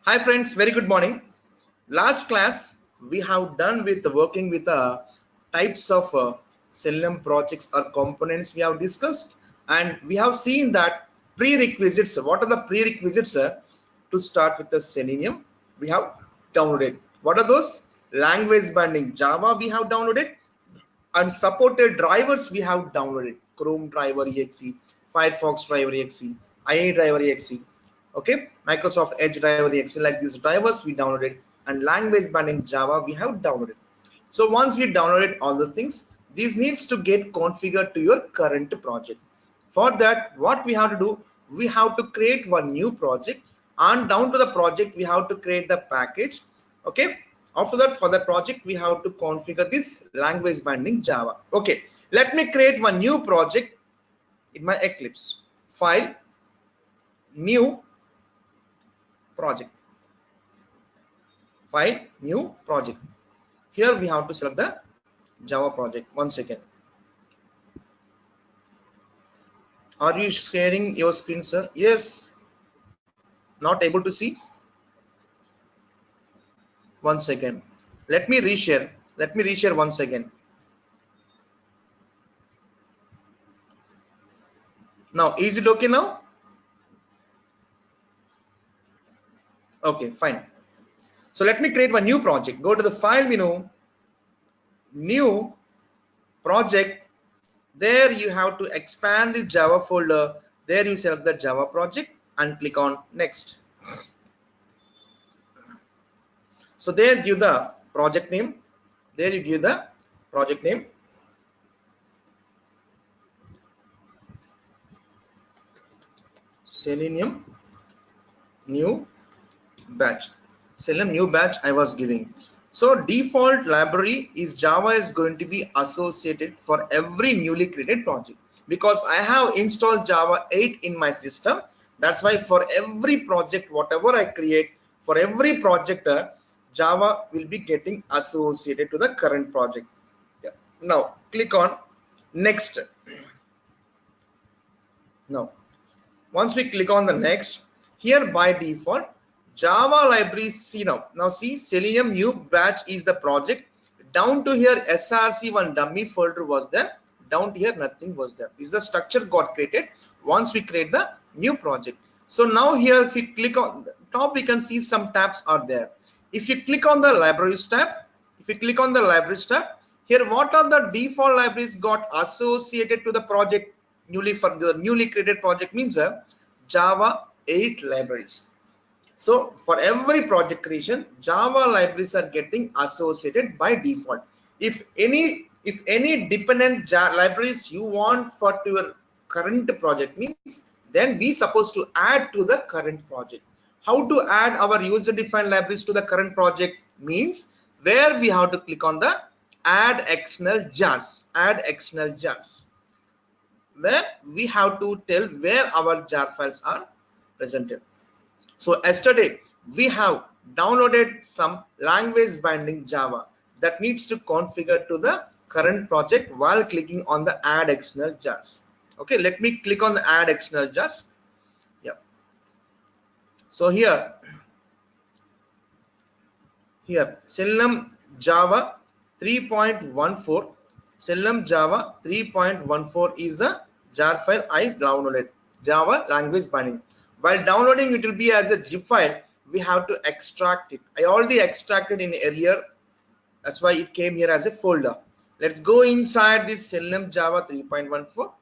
Hi friends, very good morning. Last class we have done with working with types of Selenium projects or components we have discussed, and we have seen that prerequisites. What are the prerequisites to start with the Selenium? We have downloaded. What are those? Language binding Java we have downloaded, and supported drivers we have downloaded. Chrome driver exe, Firefox driver exe, IA driver exe. Okay, Microsoft Edge driver exe, like these drivers we downloaded, and language binding Java we have downloaded. So once we downloaded all those things, these needs to get configured to your current project. For that, what we have to do, we have to create one new project, and down to the project we have to create the package. Okay, after that, for the project we have to configure this language binding Java. Okay, let me create one new project in my Eclipse. File, new project. File, new project. Here we have to select the Java project. 1 second. Are you sharing your screen, sir? Yes. Not able to see? 1 second. Let me reshare. Let me reshare once again. Now, is it okay now? Okay, fine. So let me create one new project. Go to the file menu, new project. There you have to expand this Java folder. There you select the Java project and click on next. So there give the project name. There you give the project name. Selenium new batch. Selenium new batch I was giving. So default library is Java is going to be associated for every newly created project, because I have installed Java 8 in my system. That's why for every project, whatever I create, for every project, Java will be getting associated to the current project. Yeah. Now click on next. Now once we click on the next, here by default Java libraries, see now see Selenium new batch is the project. Down to here src1 dummy folder was there. Down to here nothing was there. This is the structure got created once we create the new project. So now here if we click on the top, we can see some tabs are there. If you click on the libraries tab, here what are the default libraries got associated to the project newly, for the newly created project means Java 8 libraries. So for every project creation, Java libraries are getting associated by default. If any dependent libraries you want for your current project means, then we supposed to add to the current project. How to add our user defined libraries to the current project means, where we have to click on the add external jars. Where we have to tell where our jar files are presented. So yesterday we have downloaded some language binding Java that needs to configure to the current project while clicking on the add external jars. Okay, let me click on the add external jars. Yeah. So here Selenium Java 3.14, Selenium Java 3.14 is the jar file I downloaded. Java language binding. While downloading, it will be as a zip file. We have to extract it. I already extracted in earlier. That's why it came here as a folder. Let's go inside this Selenium Java 3.14,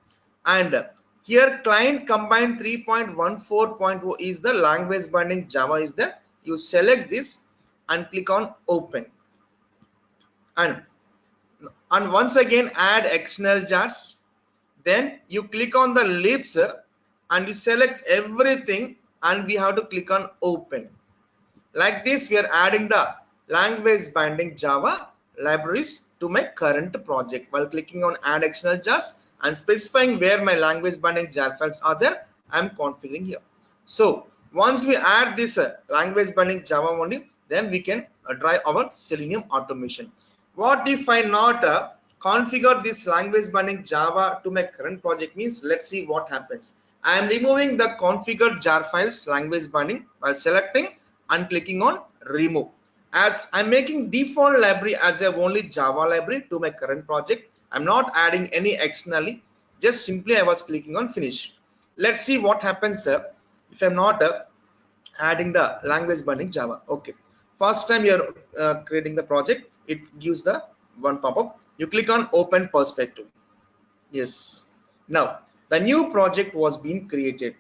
and here client combined 3.14.0 is the language binding Java is there. You select this and click on open, and once again add external jars. Then you click on the libs and you select everything, and we have to click on open. Like this, we are adding the language binding Java libraries to my current project while clicking on add external jars and specifying where my language binding jar files are there. I'm configuring here. So once we add this language binding Java only, then we can drive our Selenium automation. What if I not configure this language binding Java to my current project means? Let's see what happens. I am removing the configured jar files language binding by selecting and clicking on remove. As I'm making default library as a only Java library to my current project, I'm not adding any externally. Just simply I was clicking on finish. Let's see what happens if I'm not adding the language binding Java. Okay, first time you're creating the project, it gives the one pop-up. You click on open perspective. Yes, now the new project was being created.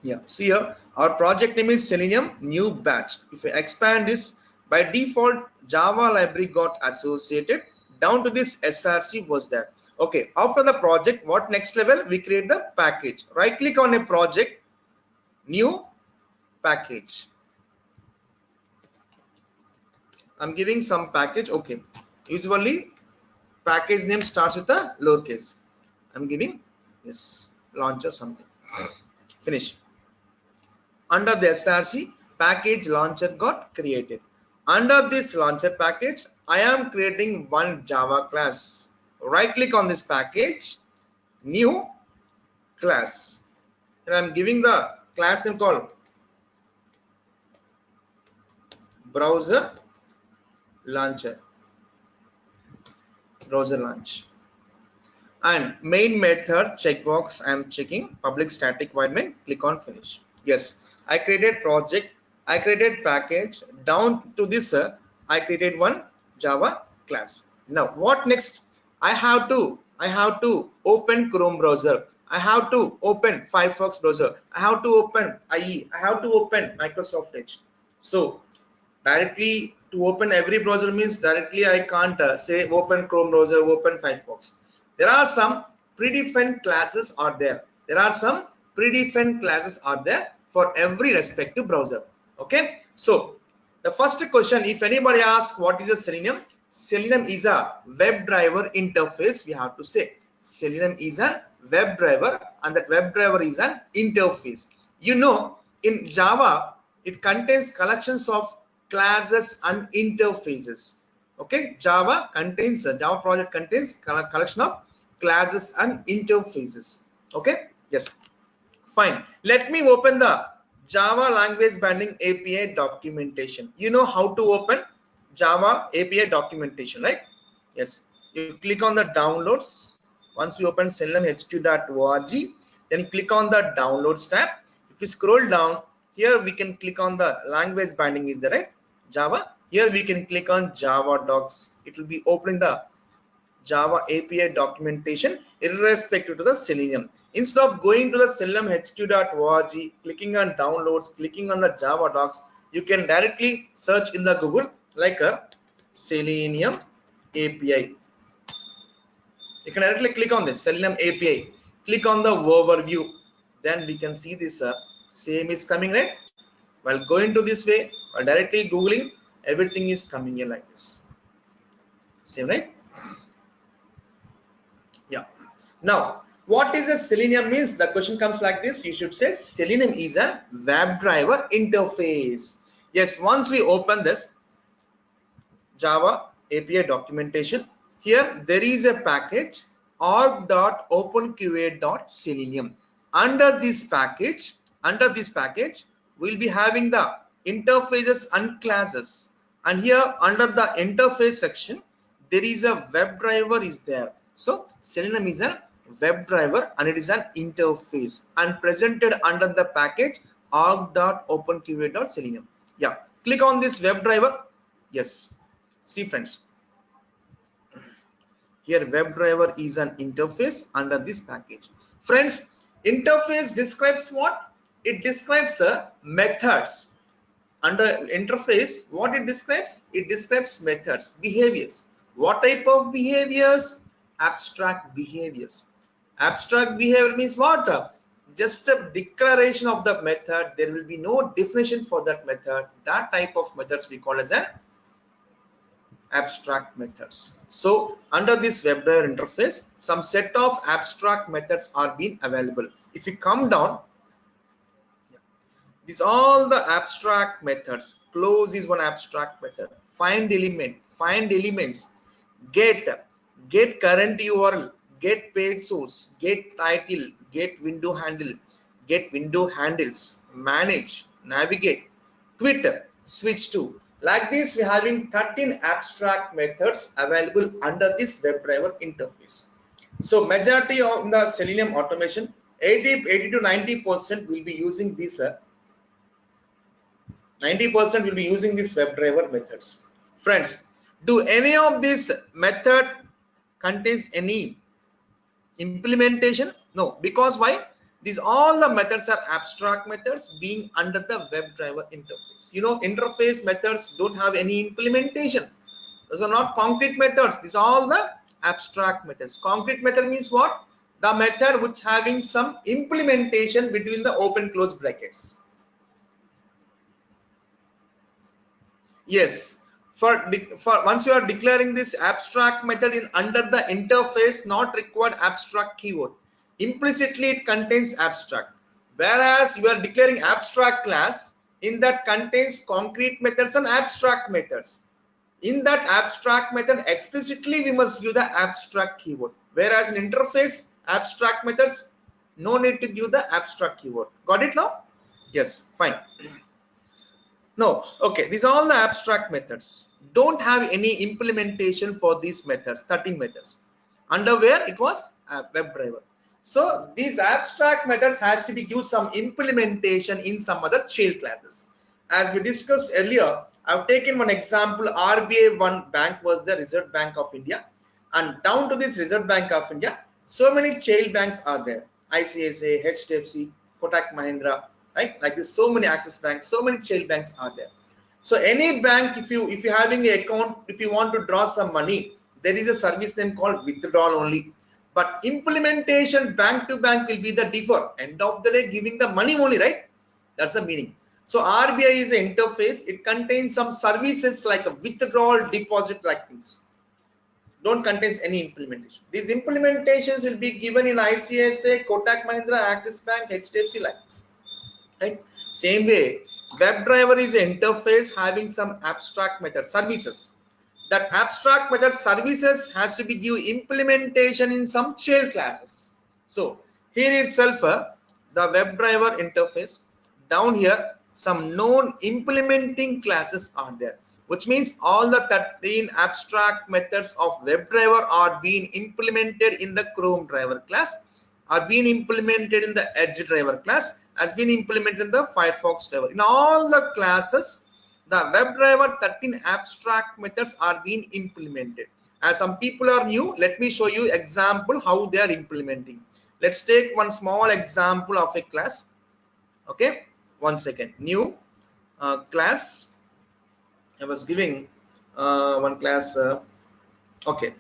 Yeah, see here our project name is Selenium new batch. If I expand this, by default Java library got associated down to this src was there. Okay, after the project, what next level? We create the package. Right click on a project, new package. I'm giving some package. Okay, usually package name starts with a lowercase. I'm giving yes launcher something. Finish. Under the src, package launcher got created. Under this launcher package, I am creating one Java class. Right click on this package, new class, and I'm giving the class name called browser launcher. Browser launch. And main method checkbox I'm checking, public static void main, click on finish. Yes, I created project, I created package. Down to this I created one Java class. Now what next? I have to open Chrome browser, I have to open Firefox browser, I have to open IE, I have to open Microsoft Edge. So directly to open every browser means directly I can't say open Chrome browser, open Firefox. There are some predefined classes are there. There are some predefined classes are there for every respective browser. Okay, so the first question, if anybody asks what is a Selenium, Selenium is a WebDriver interface. We have to say Selenium is a WebDriver, and that WebDriver is an interface. You know, in Java it contains collections of classes and interfaces. Okay, Java project contains collection of classes and interfaces. Okay, yes, fine. Let me open the Java language binding API documentation. You know how to open Java API documentation, right? Yes, you click on the downloads. Once you open seleniumhq.org, then click on the downloads tab. If you scroll down here, we can click on the language binding is there, right? Java. Here we can click on Java docs. It will be opening the Java API documentation irrespective to the Selenium. Instead of going to the seleniumhq.org, clicking on downloads, clicking on the Java docs, you can directly search in the Google like a Selenium API. You can directly click on this Selenium API, click on the overview, then we can see this same is coming, right? While going to this way, while directly googling, everything is coming here like this. Same, right? Yeah. Now, what is a Selenium means? The question comes like this. You should say Selenium is a WebDriver interface. Yes, once we open this Java API documentation, here there is a package org.openqa.selenium. Under this package, we'll be having the interfaces and classes. And here under the interface section, there is a WebDriver is there. So Selenium is a WebDriver and it is an interface and presented under the package org.openqa.selenium. Yeah, click on this WebDriver. Yes, see friends, here WebDriver is an interface under this package. Friends, interface describes what? It describes methods. Under interface, what it describes? It describes methods, behaviors. What type of behaviors? Abstract behaviors. Abstract behavior means what? Just a declaration of the method. There will be no definition for that method. That type of methods we call as an abstract methods. So under this WebDriver interface, some set of abstract methods are being available. If you come down, these all the abstract methods. Close is one abstract method. Find elements, get current URL, get page source, get title, get window handle, get window handles, manage, navigate, quit, switch to. Like this, we're having 13 abstract methods available under this WebDriver interface. So majority of the Selenium automation, 80 to 90% will be using this 90% will be using these WebDriver methods. Friends, do any of this method contains any implementation? No, because why? These all the methods are abstract methods being under the WebDriver interface. You know, interface methods don't have any implementation. Those are not concrete methods. These are all the abstract methods. Concrete method means what? The method which having some implementation between the open close brackets. Yes, for once you are declaring this abstract method in under the interface, not required abstract keyword. Implicitly it contains abstract. Whereas you are declaring abstract class, in that contains concrete methods and abstract methods. In that abstract method, explicitly we must give the abstract keyword. Whereas in interface, abstract methods, no need to give the abstract keyword. Got it now? Yes, fine. No, okay, these are all the abstract methods. Don't have any implementation for these methods, 13 methods. Under where it was WebDriver. So these abstract methods has to be give some implementation in some other child classes. As we discussed earlier, I've taken one example. RBI one bank was the Reserve Bank of India, and down to this Reserve Bank of India, so many child banks are there. ICICI, Hdbc, Kotak Mahindra, right? Like this, so many Access banks, so many child banks are there. So any bank, if you're having an account, if you want to draw some money, there is a service name called withdrawal only. But implementation bank to bank will be the differ. End of the day, giving the money only, right? That's the meaning. So RBI is an interface. It contains some services like a withdrawal, deposit, like things. Don't contains any implementation. These implementations will be given in ICICI, Kotak Mahindra, Axis Bank, HDFC, like this. Right? Same way, WebDriver is an interface having some abstract method services. That abstract method services has to be give implementation in some child classes. So here itself, the WebDriver interface. Down here, some known implementing classes are there, which means all the 13 abstract methods of WebDriver are being implemented in the Chrome driver class, are being implemented in the Edge driver class, has been implemented in the Firefox driver. In all the classes, the WebDriver 13 abstract methods are being implemented. As some people are new, let me show you example how they are implementing. Let's take one small example of a class. Okay, one second. New class. I was giving one class. Okay,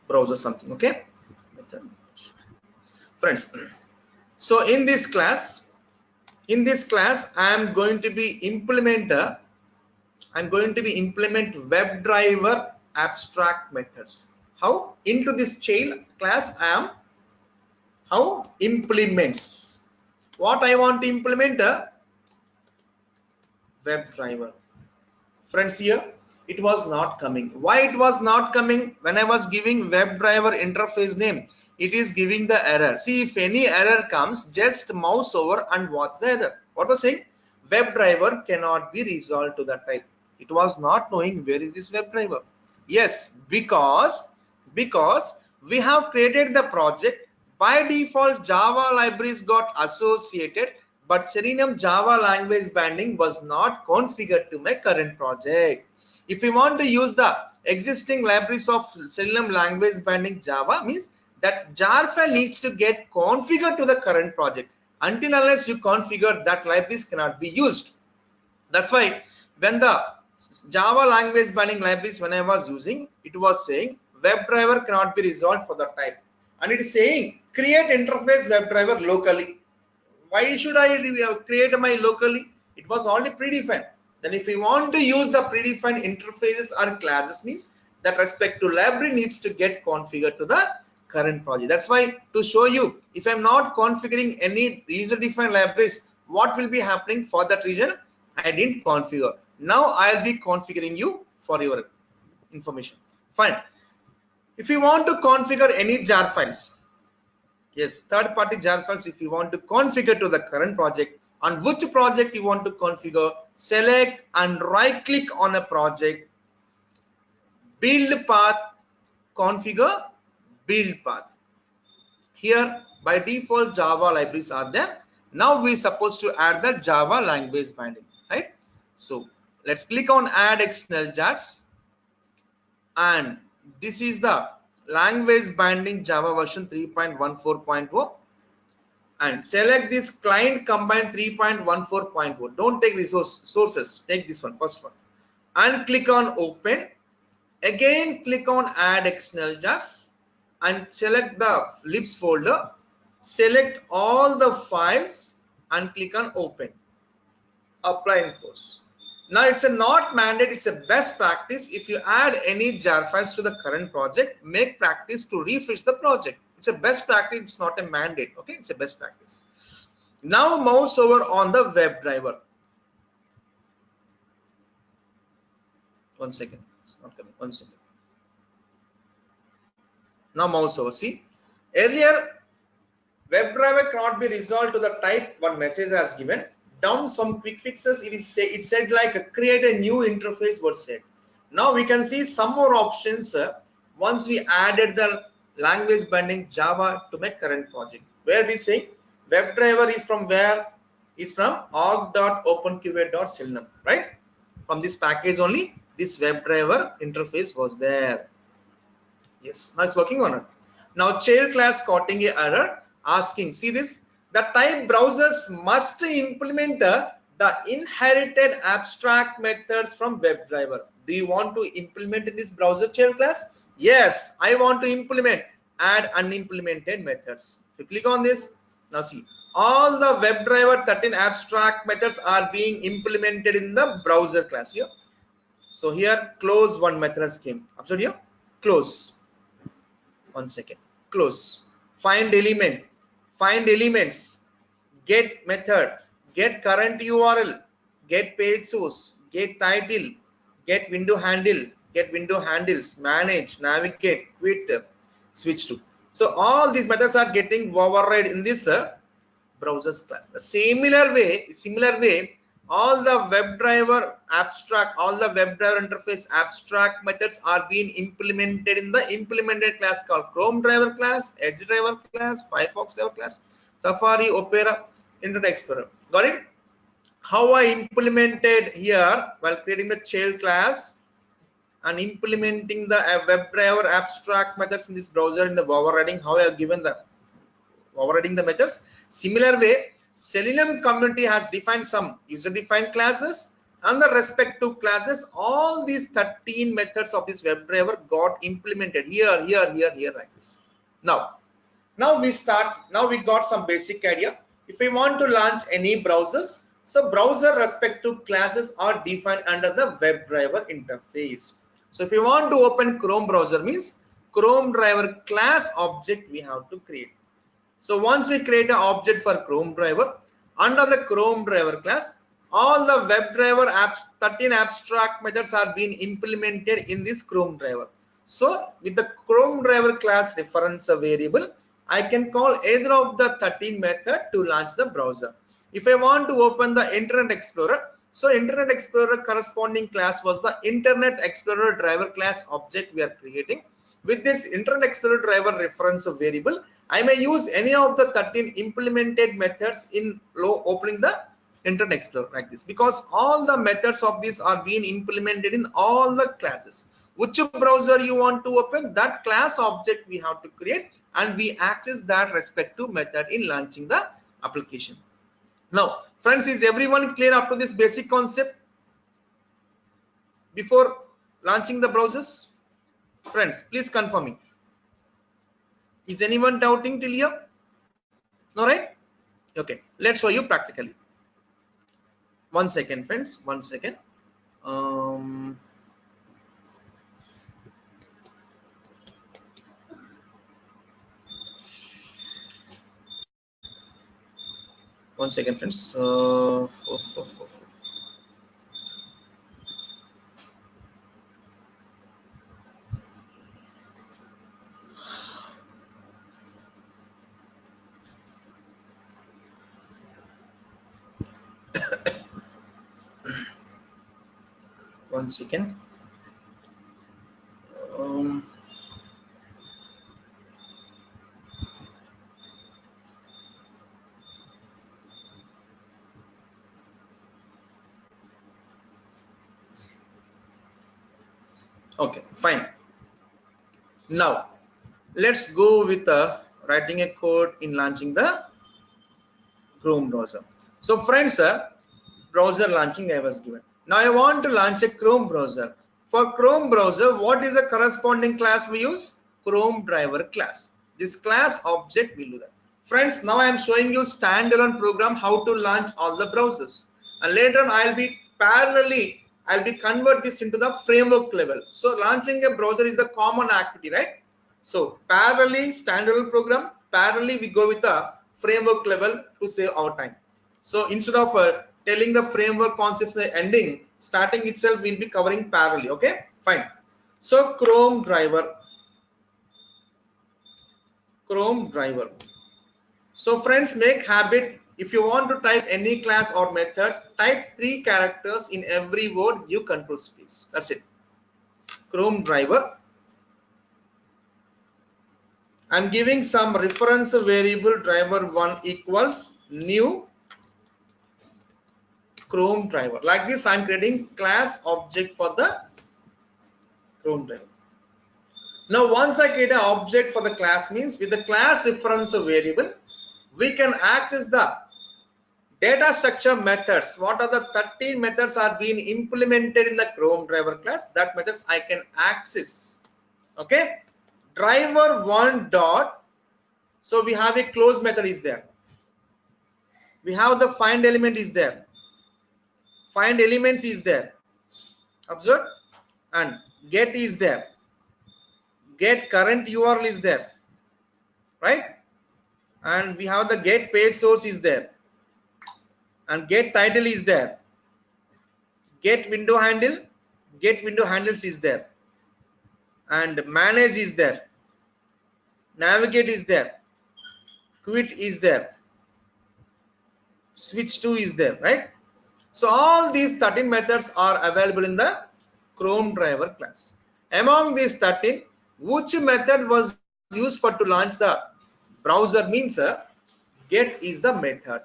browser something. Okay, friends. So in this class, I am going to be implement WebDriver abstract methods. How? Into this child class I am how implements. What I want to implement WebDriver. Friends, here it was not coming. Why it was not coming? When I was giving WebDriver interface name, it is giving the error. See, if any error comes, just mouse over and watch the error. What was saying? WebDriver cannot be resolved to that type. It was not knowing where is this WebDriver. Yes, because we have created the project. By default, Java libraries got associated, but Selenium Java language binding was not configured to my current project. If we want to use the existing libraries of Selenium language binding Java, means that jar file needs to get configured to the current project. Until unless you configure, that libraries cannot be used. That's why when the Java language binding libraries, when I was using, it was saying WebDriver cannot be resolved for the type, and it is saying create interface WebDriver locally. Why should I create my locally? It was already predefined. Then if we want to use the predefined interfaces or classes, means that respect to library needs to get configured to the current project. That's why, to show you, if I'm not configuring any user defined libraries, what will be happening for that region? I didn't configure. Now I'll be configuring you for your information. Fine. If you want to configure any jar files, Yes, third party jar files. If you want to configure to the current project, on which project you want to configure, select and right click on a project, build path, configure, build path. Here by default Java libraries are there. Now we supposed to add the Java language binding, right? So let's click on add external jars, and this is the language binding Java version 3.14.0, and select this client combine 3.14.0. Don't take sources, take this one, first one, and click on open. Again click on add external jars and select the libs folder, select all the files and click on open, apply and close. Now it's a not mandate, it's a best practice. If you add any jar files to the current project, make practice to refresh the project. It's a best practice, it's not a mandate. Okay, it's a best practice. Now mouse over on the WebDriver. One second, it's not coming. One second. Now mouse over. See, earlier WebDriver cannot be resolved to the type one message has given. Down some quick fixes, it said like create a new interface was said. Now we can see some more options once we added the language binding Java to my current project. Where we say WebDriver is from where? Is from org.openqa.selenium, right? From this package only this WebDriver interface was there. Yes, now it's working on it. Now child class caught a error asking, see this, the type browsers must implement the inherited abstract methods from WebDriver. Do you want to implement in this browser child class? Yes, I want to implement, add unimplemented methods. If you click on this, now see, all the WebDriver 13 abstract methods are being implemented in the browser class here. So here close one method has came. Observe here, close. One second, close, find element, find elements, get method, get current URL, get page source, get title, get window handle, get window handles, manage, navigate, quit, switch to. So all these methods are getting override in this browsers class. The similar way, all the WebDriver abstract, all the WebDriver interface abstract methods are being implemented in the implemented class called Chrome Driver class, Edge Driver class, Firefox Driver class, Safari, Opera, Internet Explorer. Got it? How I implemented here while creating the child class and implementing the WebDriver abstract methods in this browser in the overriding, how I have given the overriding the methods. Similar way, Selenium community has defined some user-defined classes, and the respective classes, all these 13 methods of this WebDriver got implemented here like this. Now we got some basic idea. If we want to launch any browsers, so browser respective classes are defined under the WebDriver interface. So if you want to open Chrome browser, means Chrome Driver class object we have to create. So once we create an object for Chrome Driver, under the Chrome Driver class, all the WebDriver 13 abstract methods are being implemented in this Chrome Driver. So with the Chrome Driver class reference variable, I can call either of the 13 method to launch the browser. If I want to open the Internet Explorer, so Internet Explorer corresponding class was the Internet Explorer Driver class object we are creating. With this Internet Explorer Driver reference variable, I may use any of the 13 implemented methods in opening the Internet Explorer like this, because all the methods of this are being implemented in all the classes. Which browser you want to open, that class object we have to create, and we access that respective method in launching the application. Now, friends, is everyone clear up to this basic concept before launching the browsers? Friends, please confirm me. Is anyone doubting till here? No, right? Okay, let's show you practically. One second, friends. One second. One second, friends. 1 second. Okay, fine. Now let's go with writing a code in launching the Chrome browser. So friends, browser launching I was given. Now I want to launch a Chrome browser. For Chrome browser, what is the corresponding class we use? Chrome driver class. This class object will do that. Friends, now I am showing you standalone program how to launch all the browsers, and later on I'll be convert this into the framework level. So launching a browser is the common activity, right? So parallelly standalone program, parallelly we go with the framework level to save our time. So instead of telling the framework concepts in the ending, starting itself will be covering parallelly. Okay, fine. So Chrome driver. So friends, make habit, if you want to type any class or method, type 3 characters in every word, give control space. That's it. Chrome driver. I'm giving some reference variable driver1 equals new Chrome driver. Like this, I'm creating class object for the Chrome driver. Now once I create an object for the class, means with the class reference variable, we can access the data structure methods. What are the 13 methods are being implemented in the Chrome driver class? That methods I can access. Okay, driver1 dot. So we have a close method is there. We have the find element is there. Find elements is there. Observe, and get is there. Get current URL is there, right? And we have the get page source is there, and get title is there. Get window handles is there, and manage is there. Navigate is there. Quit is there. Switch to is there, right? So all these 13 methods are available in the Chrome driver class. Among these 13, which method was used for to launch the browser means get is the method.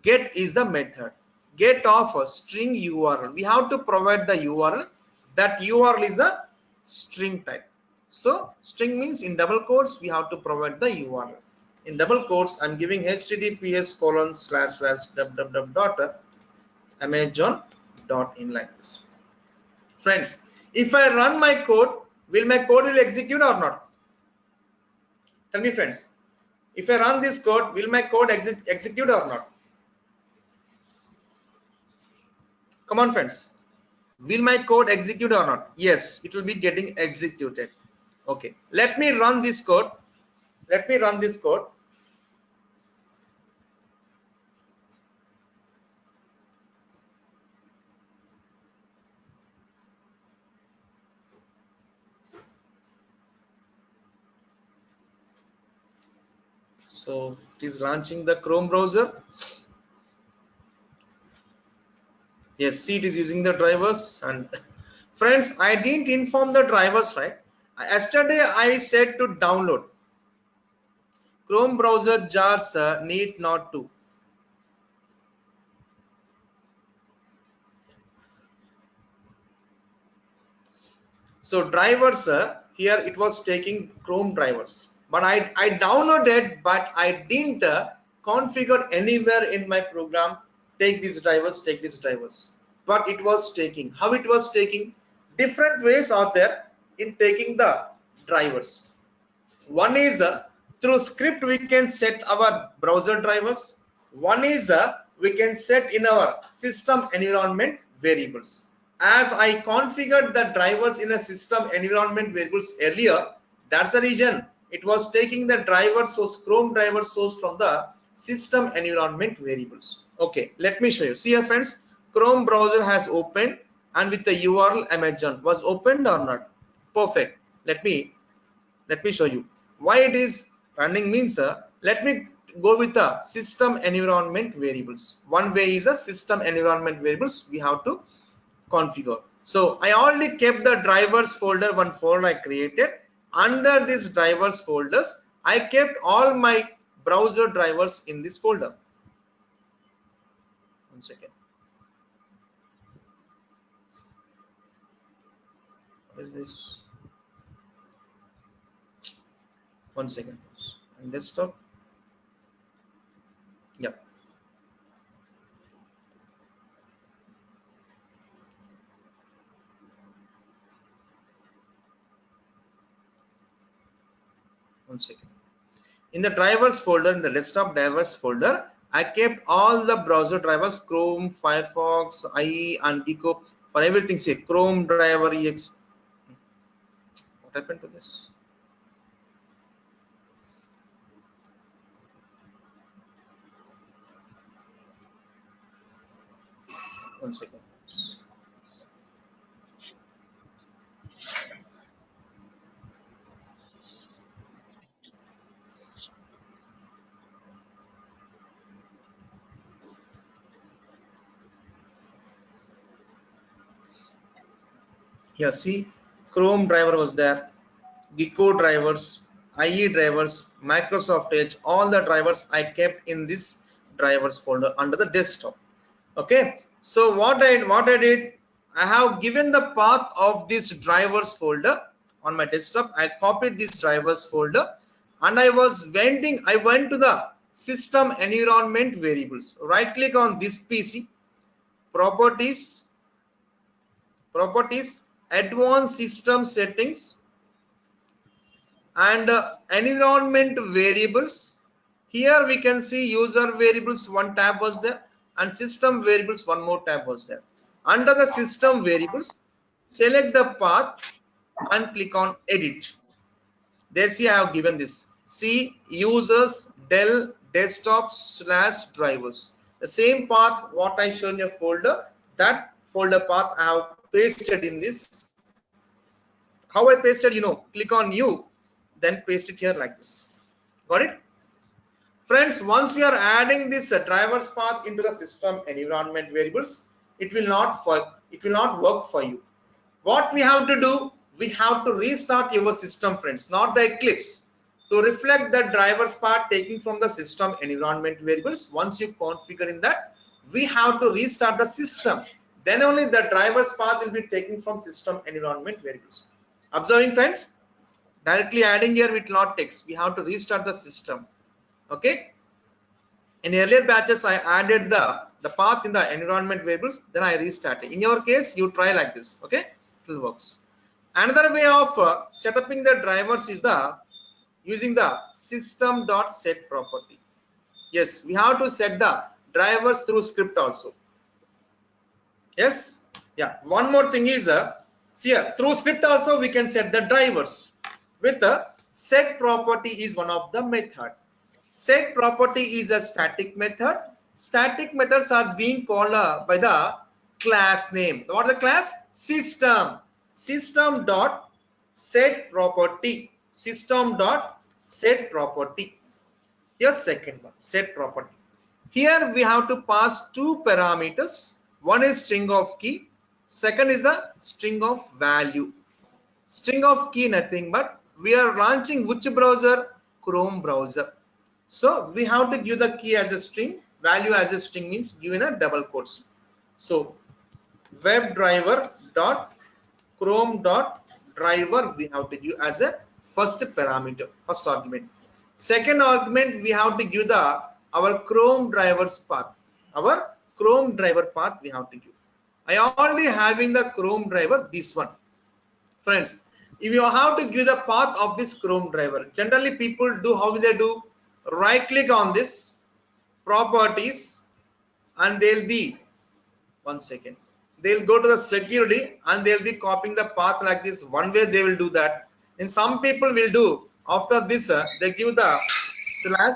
Get is the method. Get of a string URL. We have to provide the URL. That URL is a string type. So string means in double quotes we have to provide the URL. In double quotes, I'm giving https://www.amazon.in like this. Friends, if I run my code, will my code will execute or not? Tell me friends, if I run this code, will my code execute or not? Come on friends, will my code execute or not? Yes, it will be getting executed. Okay, let me run this code. So it is launching the Chrome browser. Yes, see, it is using the drivers. And friends, I didn't inform the drivers, right? Yesterday I said to download. Chrome browser jars need not to. So drivers, here it was taking Chrome drivers, but I downloaded, but I didn't configure anywhere in my program. Take these drivers, but it was taking. How it was taking? Different ways are there in taking the drivers. One is through script we can set our browser drivers. One is we can set in our system environment variables. As I configured the drivers in a system environment variables earlier, that's the reason it was taking the driver source, Chrome driver source from the system environment variables. Okay, let me show you. See here friends, Chrome browser has opened, and with the URL Amazon was opened or not? Perfect. Let me show you why it is running means. Let me go with the system environment variables. One way is a system environment variables we have to configure. So I already kept the drivers folder, one folder I created. Under this drivers folders, I kept all my browser drivers in this folder. One second. What is this? One second. And desktop. Yeah. One second. In the drivers folder, in the desktop drivers folder, I kept all the browser drivers, Chrome, Firefox, IE, and Gecko, for everything. Say Chrome driver EX. What happened to this? One second. Here, see, Chrome driver was there, Gecko drivers, IE drivers, Microsoft Edge, all the drivers I kept in this drivers folder under the desktop. Okay, so what I did, I have given the path of this drivers folder on my desktop. I copied this drivers folder and I went to the system environment variables. Right click on this PC, properties, advanced system settings, and environment variables. Here we can see user variables, one tab was there, and system variables, one more tab was there. Under the system variables, select the path and click on edit. There, see, I have given this. See, users del desktop / drivers. The same path what I shown in a folder, that folder path I have pasted in this. How I pasted, click on new, then paste it here like this. Got it? Friends, once we are adding this drivers path into the system environment variables, it will not work for you. What we have to do, we have to restart your system, friends, not the Eclipse, to reflect the drivers path taking from the system environment variables. Once you configure in that, we have to restart the system. Then only the drivers path will be taken from system environment variables. Observing, friends? Directly adding here will not takes. We have to restart the system. Okay. In earlier batches, I added the path in the environment variables. Then I restarted. In your case, you try like this. Okay, it will works. Another way of setting the drivers is using the system.set property. Yes, we have to set the drivers through script also. Yes. Yeah. One more thing is see here, through script also we can set the drivers. With the set property is one of the method. Set property is a static method. Static methods are being called by the class name. What is the class? System. System dot set property. System dot set property. Here's second one, set property. Here we have to pass two parameters. One is string of key. Second is the string of value. String of key nothing but we are launching which browser? Chrome browser. So we have to give the key as a string, value as a string means given a double quotes. So WebDriver dot Chrome dot driver we have to give as a first parameter, first argument. Second argument we have to give our Chrome drivers path. Our Chrome driver path we have to give. I already having the Chrome driver, this one. Friends, if you have to give the path of this Chrome driver, generally people do, how will they do? Right click on this properties and they'll be, one second, they'll go to the security and they'll be copying the path like this. One way they will do that. And some people will do after this they give the slash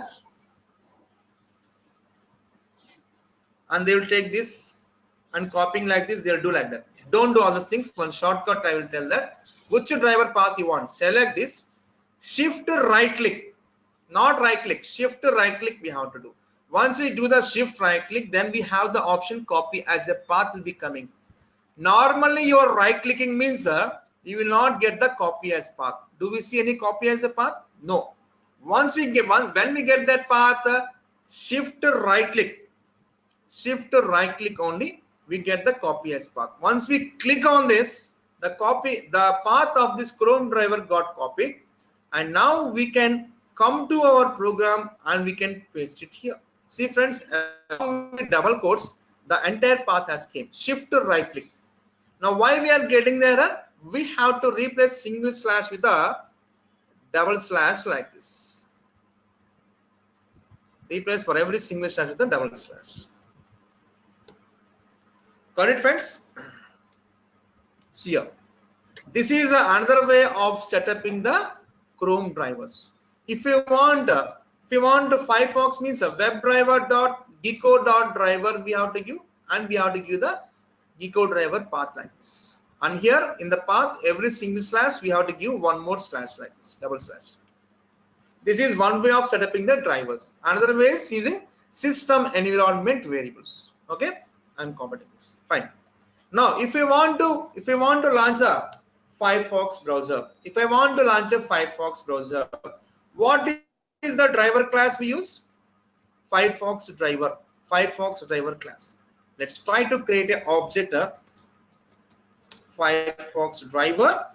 and they will take this and copying like this, they'll do like that. Don't do all those things. One shortcut I will tell that. Which driver path you want? Select this, shift right click, not right click, shift right click we have to do. Once we do the shift right click, then we have the option copy as a path will be coming. Normally your right clicking means you will not get the copy as path. Do we see any copy as a path? No. When we get that path, shift right click only, we get the copy as path. Once we click on this, the path of this Chrome driver got copied, and now we can come to our program and we can paste it here. See friends, along with double quotes, the entire path has came. Shift to right click. Now why we are getting the error? We have to replace single slash with a double slash like this. Replace for every single slash with a double slash. Got it, friends? See here. This is another way of setting the Chrome drivers. If you want Firefox means a WebDriver.gecko.driver we have to give, and we have to give the Gecko driver path like this. And here in the path, every single slash we have to give one more slash like this, double slash. This is one way of setting the drivers. Another way is using system environment variables. Okay, I'm commenting this. Fine. Now, if you want to launch a Firefox browser, what is the driver class we use? Firefox Driver class. Let's try to create an object, Firefox Driver.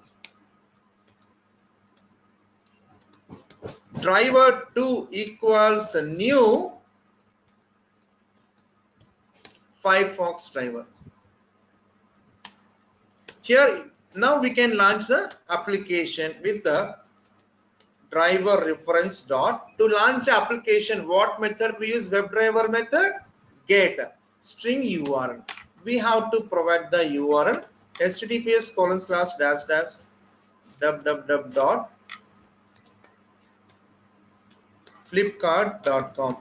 Driver2 equals a new Firefox Driver. Here now we can launch the application with the driver reference dot. To launch application, what method we use? WebDriver method. Get string URL. We have to provide the URL https://www.flipkart.com.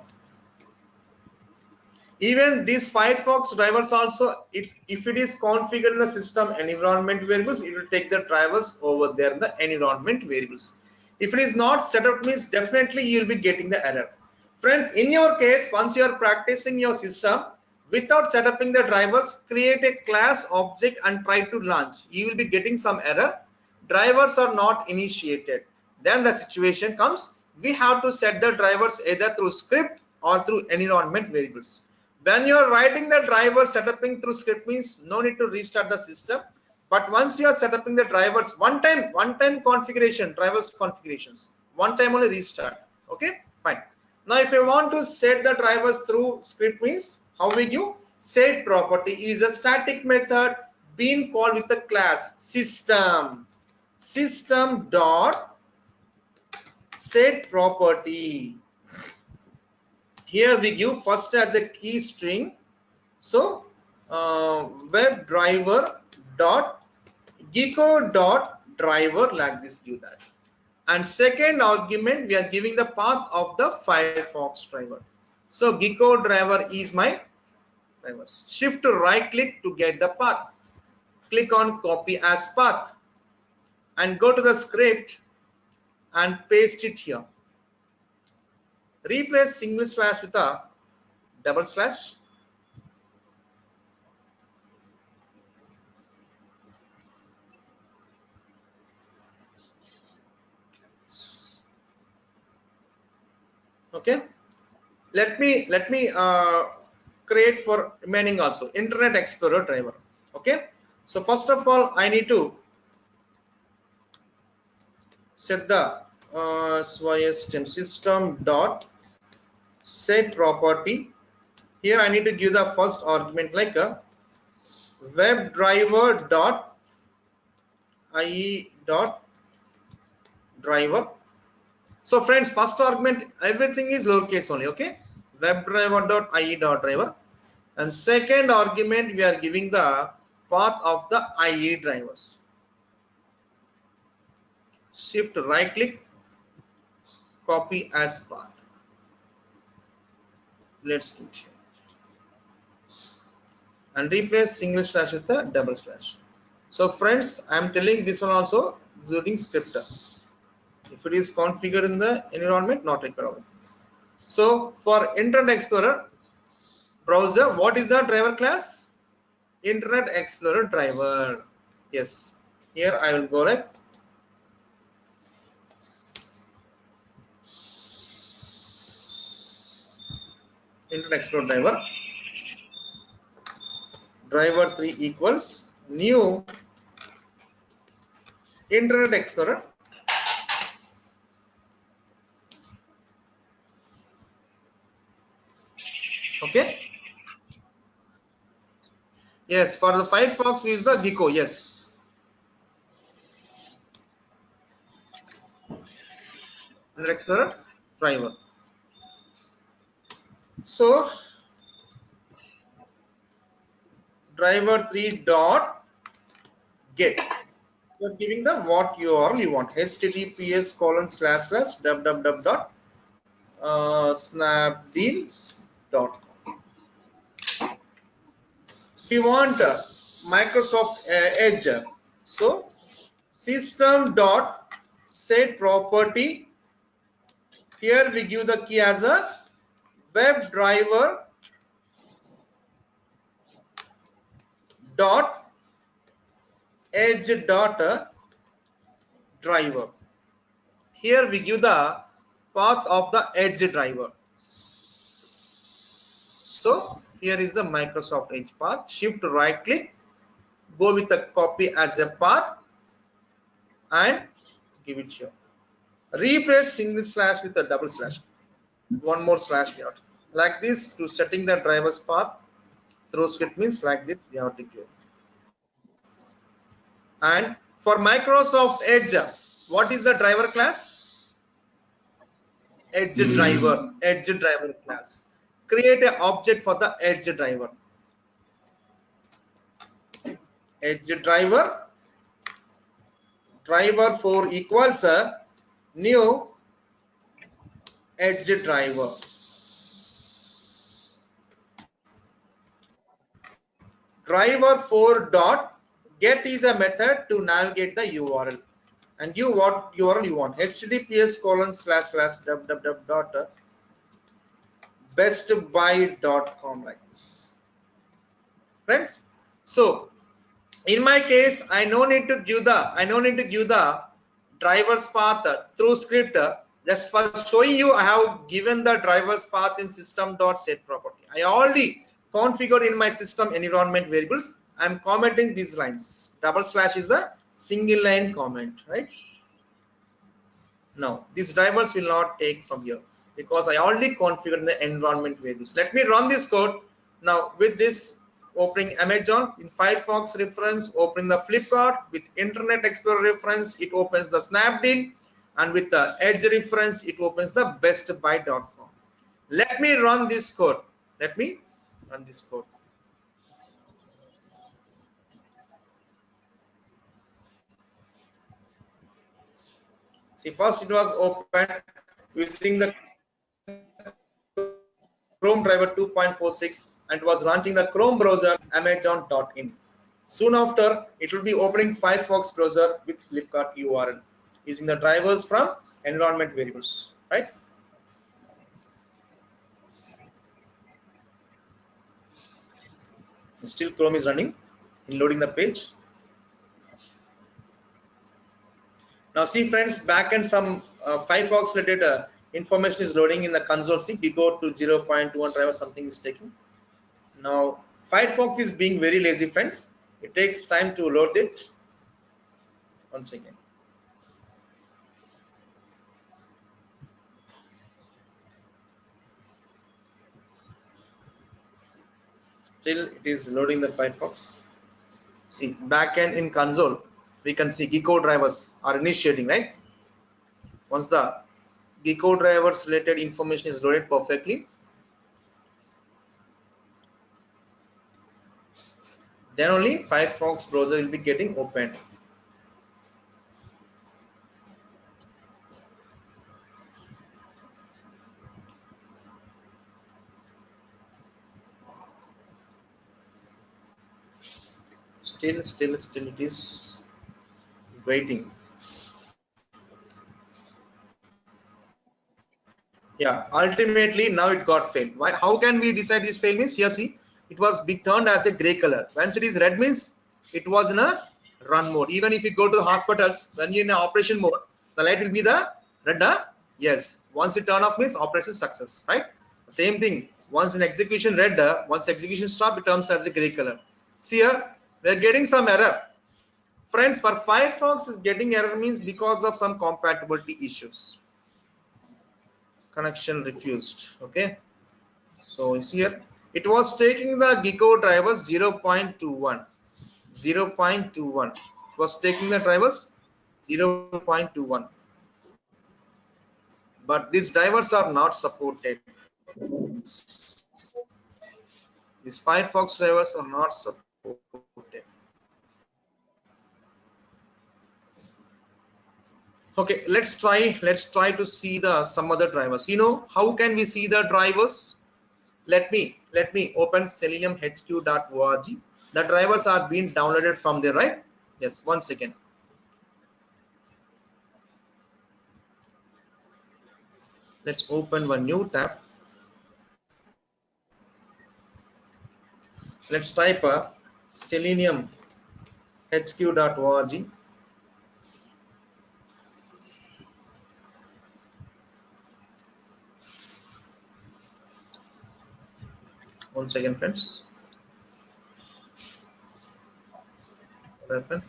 Even these Firefox drivers also, if it is configured in the system environment variables, it will take the drivers over there in the environment variables. If it is not set up, means definitely you will be getting the error. Friends, in your case, once you are practicing your system without setting the drivers, create a class object and try to launch. You will be getting some error. Drivers are not initiated. Then the situation comes, we have to set the drivers either through script or through environment variables. When you are writing the driver setting through script means no need to restart the system. But once you are setting the drivers, one time configuration, drivers configurations, one time only restart. Okay, fine. Now if you want to set the drivers through script means how we give? Set property is a static method being called with the class system dot set property. Here we give first as a key string, so WebDriver dot gecko dot driver like this, give that. And second argument we are giving the path of the Firefox driver. So gecko driver is my driver. Shift to right click to get the path. Click on copy as path and go to the script and paste it here. Replace single slash with a double slash. Okay, let me create for remaining also Internet Explorer driver. Okay, so first of all I need to set the system dot set property. Here I need to give the first argument like a WebDriver dot ie dot driver. So friends, first argument everything is lowercase only. Okay, WebDriver dot ie dot driver, and second argument we are giving the path of the ie drivers. Shift right click, copy as path. Let's do it and replace single slash with a double slash. So friends, I am telling this one also using script. If it is configured in the environment, not require all things. So for Internet Explorer browser, what is our driver class? Internet Explorer driver. Yes, here I will go like Internet Explorer driver. Driver 3 equals new Internet Explorer. Okay. Yes, for the Firefox we use the Gecko. Yes. Internet Explorer driver. So driver 3 dot get. You're giving the what URL you want. https://www dot snapdeal.com. We want Microsoft Edge. So system dot set property. Here we give the key as a WebDriver dot edge dot driver. Here we give the path of the edge driver. So here is the Microsoft Edge path. Shift right click, go with the copy as a path and give it here. Replace single slash with a double slash. One more slash we have. Like this to setting the driver's path. Throw script means like this we have to give. And for Microsoft Edge, what is the driver class? Edge driver class. Create an object for the edge driver. Edge driver 4 equals a new edge driver. Driver 4 dot get is a method to navigate the URL. And you what URL you want? https://www.bestbuy.com like this. Friends, so in my case, I no need to give the driver's path through script. Just for showing you, I have given the driver's path in system.setProperty. I already configured in my system environment variables. I'm commenting these lines. Double slash is the single line comment, right? Now these drivers will not take from here because I already configured the environment variables. Let me run this code now. With this, opening Amazon, in Firefox reference, open the Flipkart, with Internet Explorer reference, it opens the Snapdeal, and with the Edge reference, it opens the bestbuy.com. Let me run this code. See, first it was opened using the Chrome driver 2.46 and was launching the Chrome browser amazon.in. Soon after, it will be opening Firefox browser with Flipkart URL using the drivers from environment variables, right? Still Chrome is running in loading the page. Now see friends, back end some Firefox related information is loading in the console. See, we go to 0.21 driver, something is taking. Now Firefox is being very lazy, friends. It takes time to load it. Once again. Still it is loading the Firefox. See, backend in console, we can see Gecko drivers are initiating, right? Once the Gecko drivers related information is loaded perfectly, then only Firefox browser will be getting opened. Still it is waiting. Yeah, ultimately now it got failed. Why? How can we decide this fail means? Here see, it was be turned as a gray color. Once it is red means it was in a run mode. Even if you go to the hospitals, when you're in operation mode, the light will be the red. Yes. Once it turn off means operation success, right? Same thing. Once in execution red, once execution stop, it turns as a gray color. See here, we are getting some error. Friends, for Firefox is getting error means because of some compatibility issues. Connection refused. Okay. So you see here, it was taking the Gecko drivers 0.21. 0.21. It was taking the drivers 0.21. But these drivers are not supported. These Firefox drivers are not supported. Okay, let's try to see the some other drivers. You know, how can we see the drivers? Let me open seleniumhq.org. The drivers are being downloaded from there, right? Yes, 1 second. Let's open one new tab. Let's type seleniumhq.org. One second, friends. Open.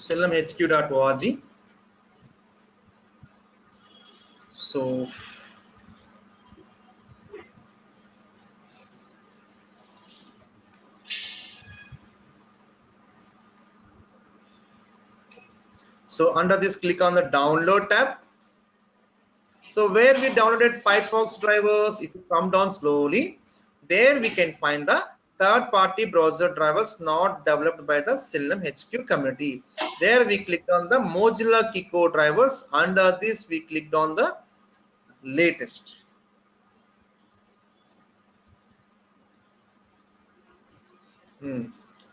seleniumhq.org. So under this, click on the download tab. So where we downloaded Firefox drivers, if you come down slowly, there we can find the third-party browser drivers not developed by the Selenium HQ community. There we clicked on the Mozilla Gecko drivers. Under this, we clicked on the latest.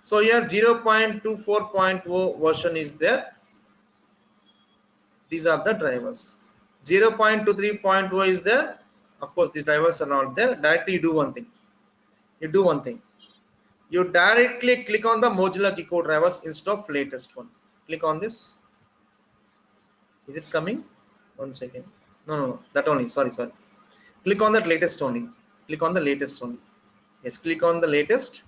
So here 0.24.0 version is there. These are the drivers. 0.23.0 is there. Of course, the drivers are not there. Directly, you do one thing. You directly click on the Mozilla Gecko drivers instead of latest one. Click on this. Is it coming? 1 second. No. That only. Sorry. Click on that latest only. Click on the latest only. Yes, click on the latest.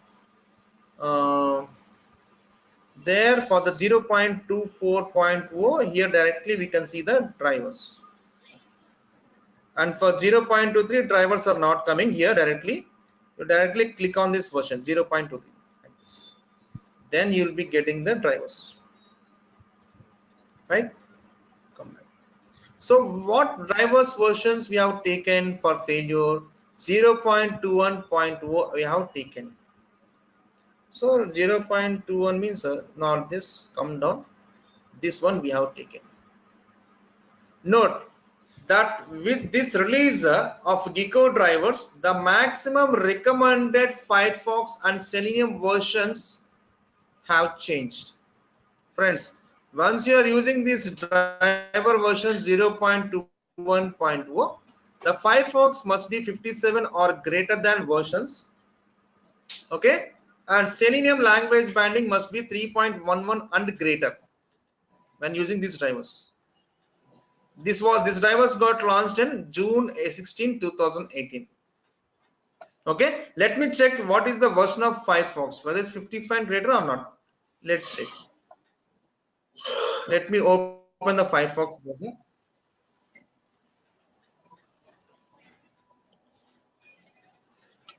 There for the 0.24.0, here directly we can see the drivers. And for 0.23, drivers are not coming here directly. You directly click on this version 0.23 like this. Then you will be getting the drivers. Right? Come back. So what drivers versions we have taken for failure? 0.21.0 we have taken. So 0.21 means not this, come down. This one we have taken. Note that with this release of Gecko drivers, the maximum recommended Firefox and Selenium versions have changed. Friends, once you are using this driver version 0.21.0, the Firefox must be 57 or greater than versions. Okay, and Selenium language banding must be 3.11 and greater when using these drivers. These drivers got launched in June 16, 2018. Okay, let me check what is the version of Firefox, whether it's 55 and greater or not. Let's check. Let me open the Firefox version.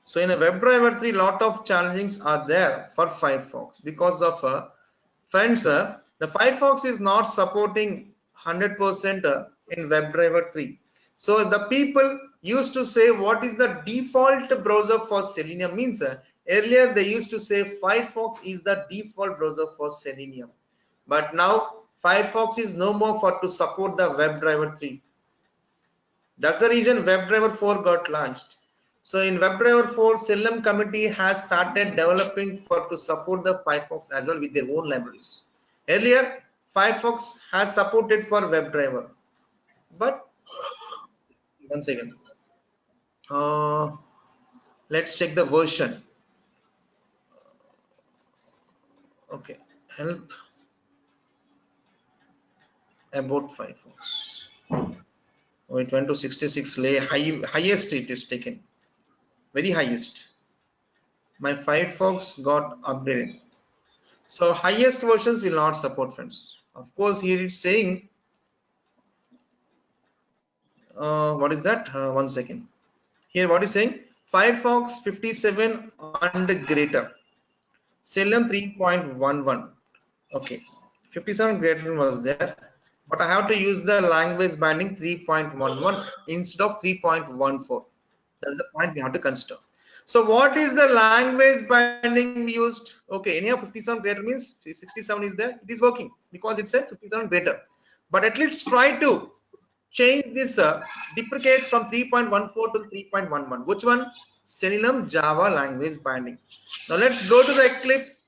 So in a WebDriver 3, lot of challenges are there for Firefox because of friends, the Firefox is not supporting 100% in WebDriver 3. So the people used to say what is the default browser for Selenium means earlier they used to say Firefox is the default browser for Selenium, but now Firefox is no more for to support the WebDriver 3. That's the reason WebDriver 4 got launched. So in WebDriver 4, Selenium community has started developing for to support the Firefox as well with their own libraries. Earlier, Firefox has supported for WebDriver, but one second. Let's check the version. Okay, help about Firefox. Oh, it went to 66 highest it is taken, very highest. My Firefox got updated. So highest versions will not support, friends. Of course, here it's saying what is that? One second. Here what is saying? Firefox 57 and greater. Selenium 3.11. Okay, 57 greater was there, but I have to use the language binding 3.11 instead of 3.14. That's the point we have to consider. So what is the language binding we used? Okay, any of 57 greater means 67 is there. It is working because it said 57 greater. But at least try to change this deprecate from 3.14 to 3.11. Which one? Selenium Java language binding. Now let's go to the Eclipse.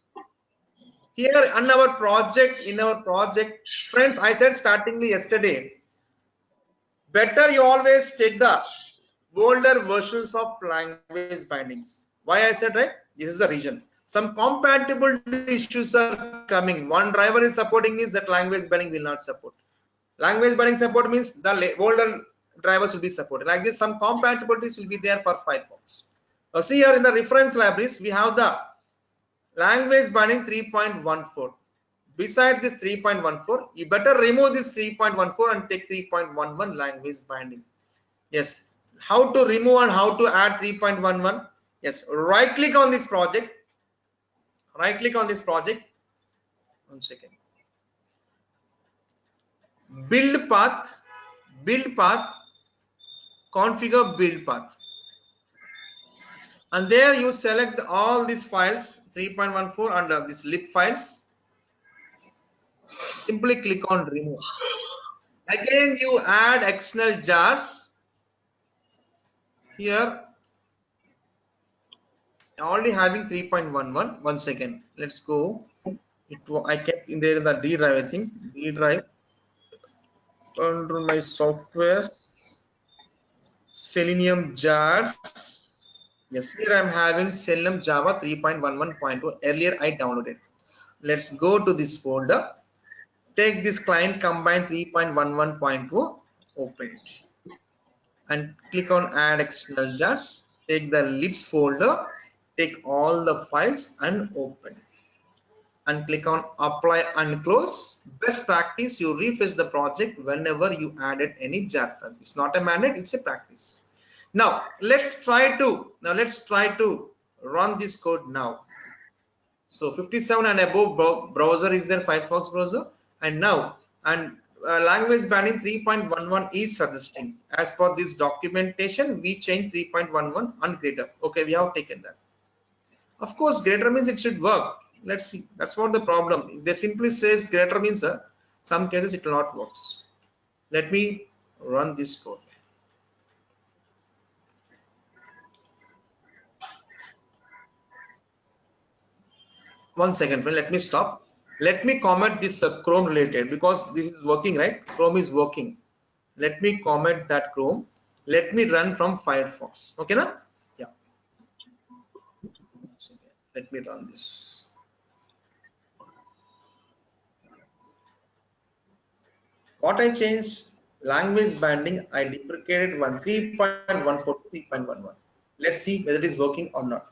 Here in our project, friends, I said startingly yesterday, better you always take the older versions of language bindings. Why I said right? This is the reason. Some compatibility issues are coming. One driver is supporting means that language binding will not support. Language binding support means the older drivers will be supported. Like this, some compatibilities will be there for Firefox. Now see here in the reference libraries, we have the language binding 3.14. Besides this 3.14, you better remove this 3.14 and take 3.11 language binding. Yes, how to remove and how to add 3.11? Yes, right click on this project. Right click on this project. One second. Build path, configure build path. And there you select all these files 3.14 under this lib files. Simply click on remove. Again, you add external jars. Here, already having 3.11. 1 second. Let's go. I kept in there in the D drive, I think. D drive. Under my software. Selenium jars. Yes, here I'm having Selenium Java 3.11.2. Earlier I downloaded. Let's go to this folder. Take this client combine 3.11.2, open it, and click on add external jars. Take the libs folder, take all the files and open, and click on apply and close. Best practice, you refresh the project whenever you added any jar files. It's not a mandate, it's a practice. Now let's try to run this code now. So 57 and above browser is there, Firefox browser, and now language binding 3.11 is suggesting. As per this documentation, we change 3.11 and greater. Okay, we have taken that. Of course, greater means it should work. Let's see. That's what the problem. If they simply says greater means some cases it will not works. Let me run this code. One second, let me stop. Let me comment this Chrome related because this is working, right? Chrome is working. Let me comment that Chrome. Let me run from Firefox. Okay, now? Yeah. Let me run this. What I changed? Language binding. I deprecated 3.14 to 3.11. Let's see whether it is working or not.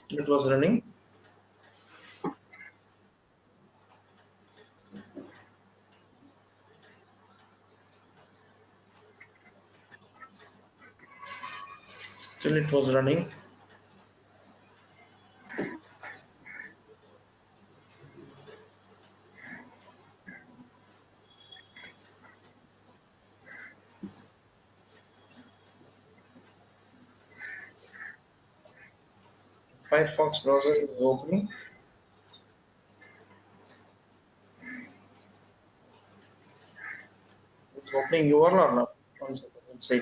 It was running. Still it was running. Firefox browser is opening. It's opening URL or not? One second, let's wait.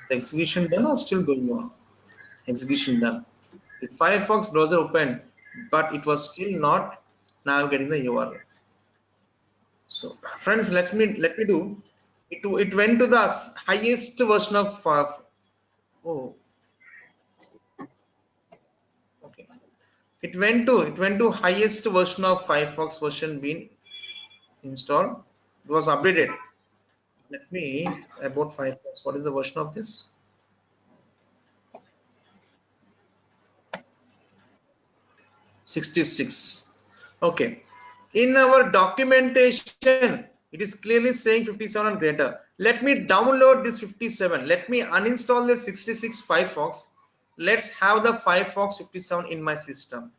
Is execution done or still going on? Execution done. The Firefox browser opened, but it was still not navigating the URL. So, friends, let me do. It went to the highest version of. Oh, okay. It went to highest version of Firefox version being installed. It was updated. Let me about Firefox. What is the version of this? 66. Okay. In our documentation, it is clearly saying 57 and greater. Let me download this 57. Let me uninstall the 66 Firefox. Let's have the Firefox 57 in my system.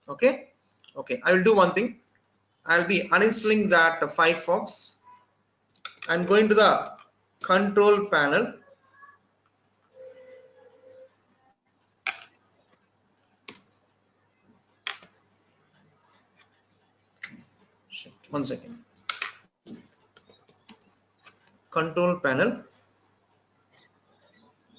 Okay. Okay. I will do one thing. I'll be uninstalling that Firefox. I'm going to the control panel. One second. Control panel.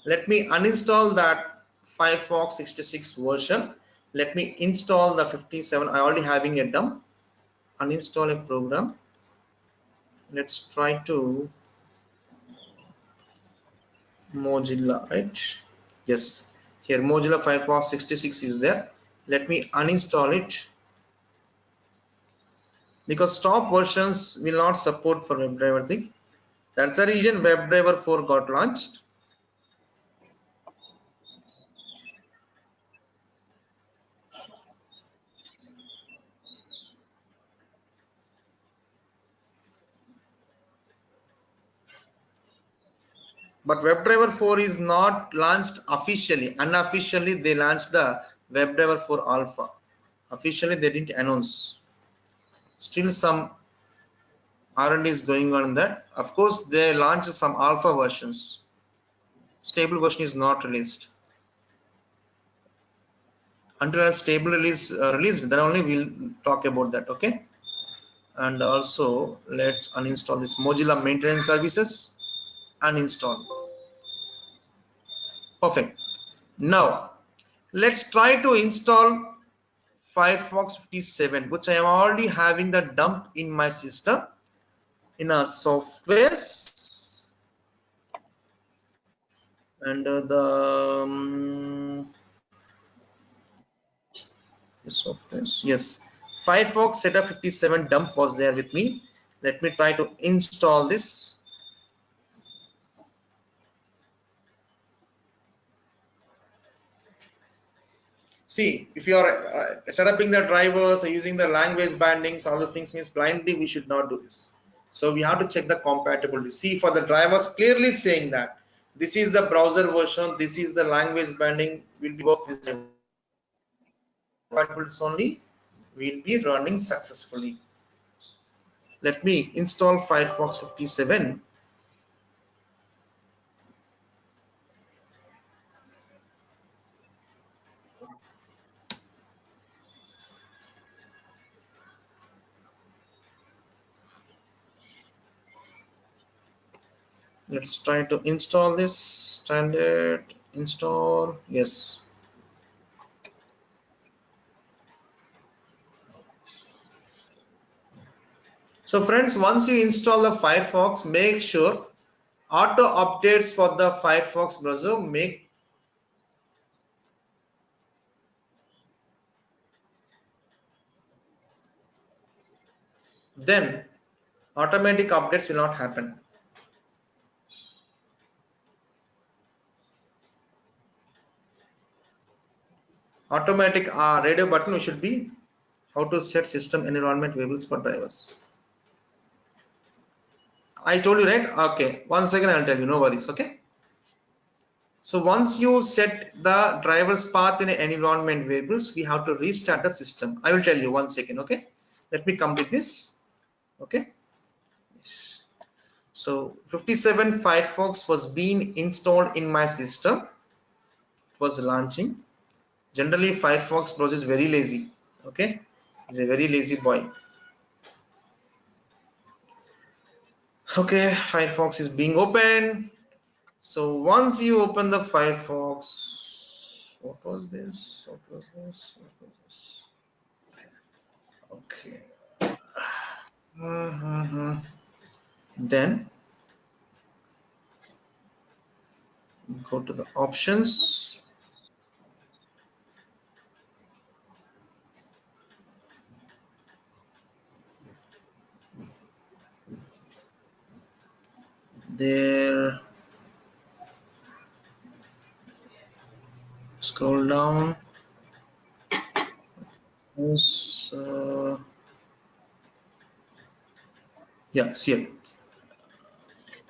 Let me uninstall that Firefox 66 version. Let me install the 57. I already having a dump. Uninstall a program. Let's try to Mozilla, right? Yes, here Mozilla Firefox 66 is there. Let me uninstall it because top versions will not support for WebDriver thing. That's the reason WebDriver 4 got launched. But WebDriver 4 is not launched officially. Unofficially, they launched the WebDriver 4 Alpha. Officially, they didn't announce. Still, some R&D is going on in that. Of course, they launched some alpha versions. Stable version is not released. Until a stable release released, then only we'll talk about that. Okay. And also, let's uninstall this Mozilla maintenance services. Uninstall. Perfect. Now, let's try to install Firefox 57, which I am already having the dump in my system in our softwares and the softwares. Yes, Firefox setup 57 dump was there with me. Let me try to install this. See, if you are setting the drivers or using the language bandings, all those things means blindly we should not do this. So we have to check the compatibility. See, for the drivers clearly saying that this is the browser version, this is the language banding, will be work with compatibilities only will be running successfully. Let me install Firefox 57. Let's try to install this standard install. Yes. So friends, once you install the Firefox, make sure auto updates for the Firefox browser make then Automatic updates will not happen. Automatic radio button should be how to set system environment variables for drivers. I told you, right? Okay, 1 second, I'll tell you, no worries. Okay, so once you set the driver's path in environment variables, we have to restart the system. I will tell you 1 second. Okay, let me complete this. Okay, so 57 Firefox was being installed in my system. It was launching. Generally Firefox browser is very lazy. Okay, he's a very lazy boy. Okay, Firefox is being opened. So once you open the Firefox, what was this? Okay. Then go to the options. There, scroll down. Yeah, see,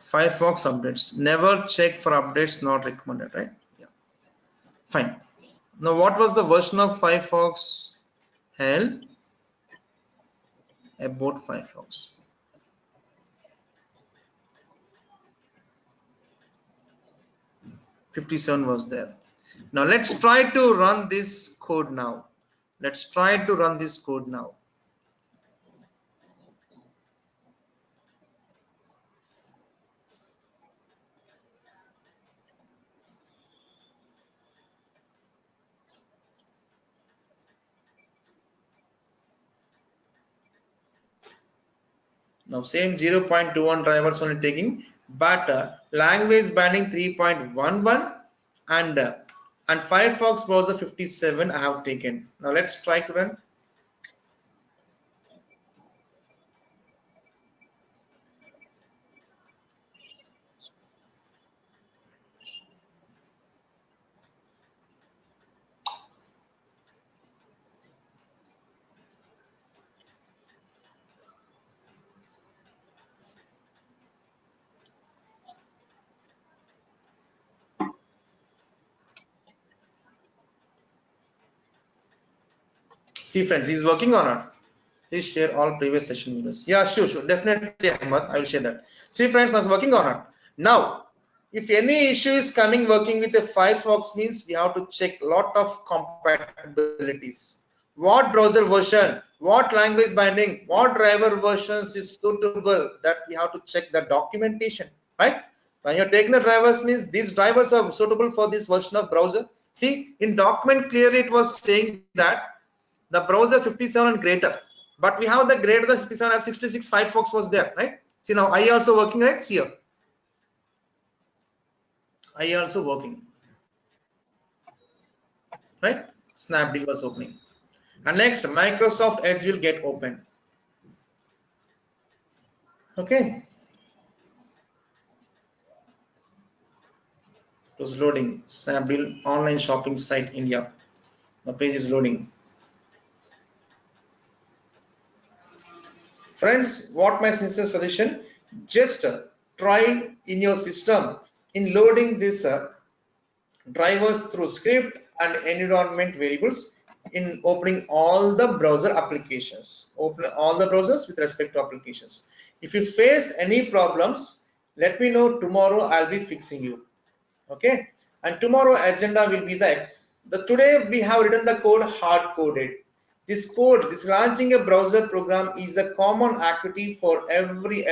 Firefox updates. Never check for updates not recommended, right? Yeah, fine. Now, what was the version of Firefox held? About Firefox. 57 was there. Now let's try to run this code now. Let's try to run this code now. Now same 0.21 drivers only taking, but language binding 3.11 and Firefox browser 57 I have taken. Now let's try to run. See friends, he's working on it. Please share all previous session videos. Yeah, sure, definitely, Ahmad. I will share that. See friends, I was working on it. Now, if any issue is coming working with a Firefox means we have to check lot of compatibilities. What browser version, what language binding, what driver versions is suitable, that we have to check the documentation, right? When you're taking the drivers means these drivers are suitable for this version of browser. See, in document clearly it was saying that the browser 57 and greater, but we have the greater than 57 as 66 Firefox was there, right? See, now I also working, right? See here, I also working, right? Snapdeal was opening, and next Microsoft Edge will get open. Okay, it was loading. Snapdeal online shopping site India, the page is loading. Friends, what my sincere suggestion, just try in your system in loading this drivers through script and environment variables in opening all the browser applications, open all the browsers with respect to applications. If you face any problems, let me know. Tomorrow I'll be fixing you. Okay, and tomorrow agenda will be that today we have written the code hard coded. This code, this launching a browser program is a common activity for every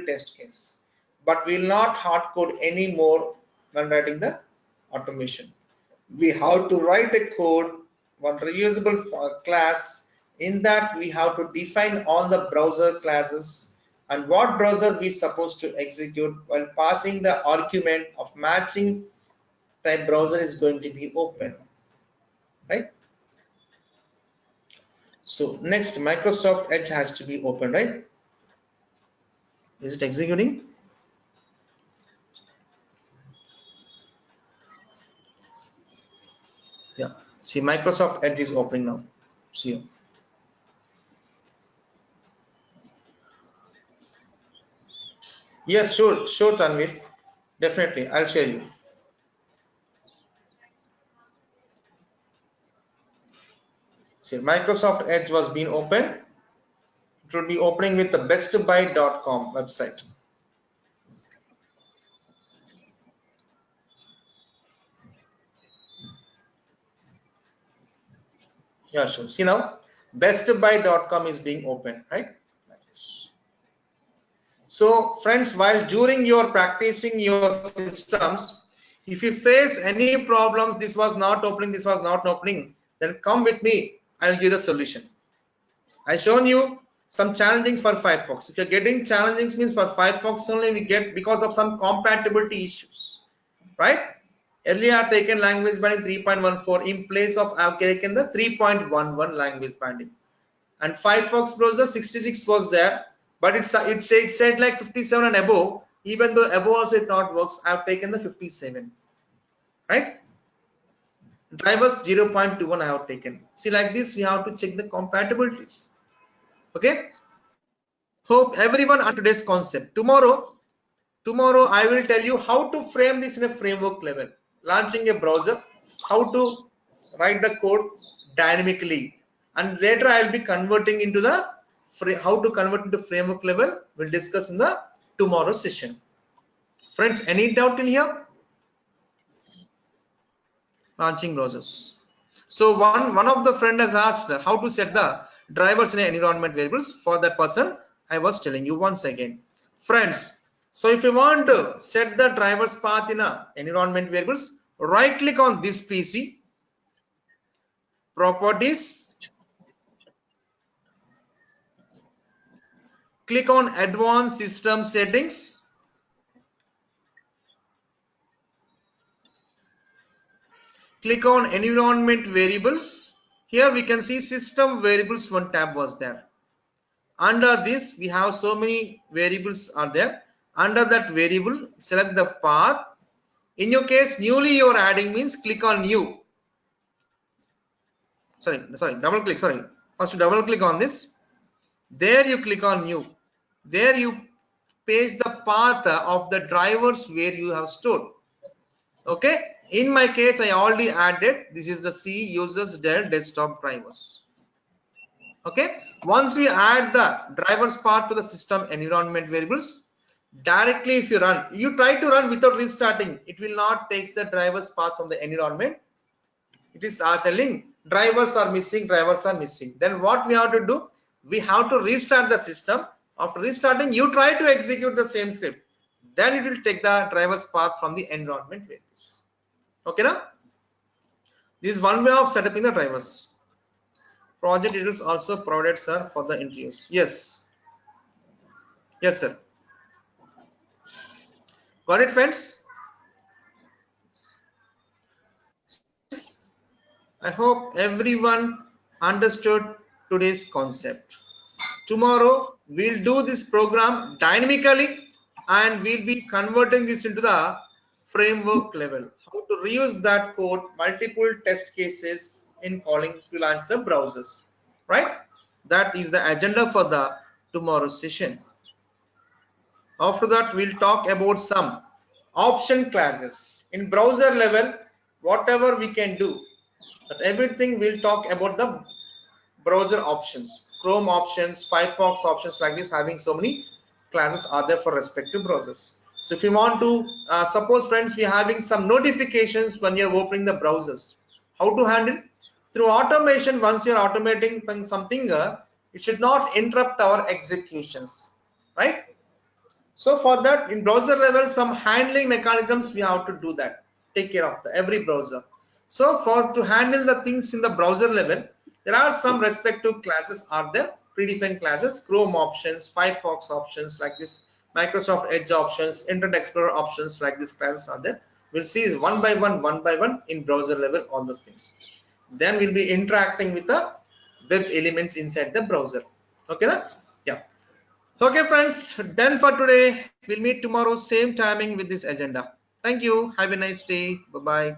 test case, but we will not hard code anymore when writing the automation. We have to write a code, one reusable class. In that we have to define all the browser classes and what browser we supposed to execute while passing the argument of matching type browser is going to be open, right? So next Microsoft Edge has to be open, right? Is it executing? Yeah. See, Microsoft Edge is opening now. See. Yes, sure, Tanvir. Definitely, I'll share you. See, Microsoft Edge was being opened. It will be opening with the bestbuy.com website. Yeah, sure. See now, bestbuy.com is being opened, right? Like this. So, friends, while during your practicing your systems, if you face any problems, this was not opening, then come with me. I'll give the solution. I shown you some challengings for Firefox. If you're getting challengings, means for Firefox only we get because of some compatibility issues, right? Earlier I have taken language binding 3.14 in place of I have taken the 3.11 language binding, and Firefox browser 66 was there, but it said like 57 and above. Even though above also it not works, I have taken the 57, right? Drivers 0.21 I have taken. See, like this we have to check the compatibilities. Okay. Hope everyone on today's concept. Tomorrow I will tell you how to frame this in a framework level. Launching a browser, how to write the code dynamically, and later I will be converting into the how to convert into framework level. We'll discuss in the tomorrow session. Friends, any doubt till here? Launching browsers. So one of the friend has asked how to set the drivers in environment variables. For that person, I was telling you once again, friends. So if you want to set the drivers path in a environment variables, right click on this PC, properties, click on advanced system settings, click on environment variables. Here we can see system variables, one tab was there. Under this we have so many variables are there. Under that variable, select the path. In your case, newly you are adding means click on new. Double click. First double click on this. There you click on new. There you paste the path of the drivers where you have stored. Okay. In my case, I already added. This is the C users del desktop drivers. Okay. Once we add the drivers part to the system environment variables, directly if you run, you try to run without restarting, it will not take the drivers path from the environment. It is telling drivers are missing. Then what we have to do, we have to restart the system. After restarting, you try to execute the same script, then it will take the drivers path from the environment variables. Okay now, this is one way of setting the drivers. Project details also provided, sir, for the interviews. Yes, sir. Got it, friends? I hope everyone understood today's concept. Tomorrow we'll do this program dynamically and we'll be converting this into the framework level. How to reuse that code, multiple test cases in calling to launch the browsers, right? That is the agenda for the tomorrow's session. After that, we'll talk about some option classes in browser level. Whatever we can do, but everything we'll talk about the browser options, Chrome options, Firefox options, like this. Having so many classes are there for respective browsers. So if you want to suppose, friends, we are having some notifications when you're opening the browsers, how to handle through automation. Once you're automating something, it should not interrupt our executions, right? So for that, in browser level, some handling mechanisms we have to do that, take care of every browser. So for to handle the things in the browser level, there are some respective classes are there, predefined classes, Chrome options, Firefox options, like this, Microsoft Edge options, Internet Explorer options, like these classes are there. We'll see one by one in browser level, all those things. Then we'll be interacting with the web elements inside the browser. Okay, yeah. Okay, friends, done for today. We'll meet tomorrow, same timing with this agenda. Thank you. Have a nice day. Bye bye.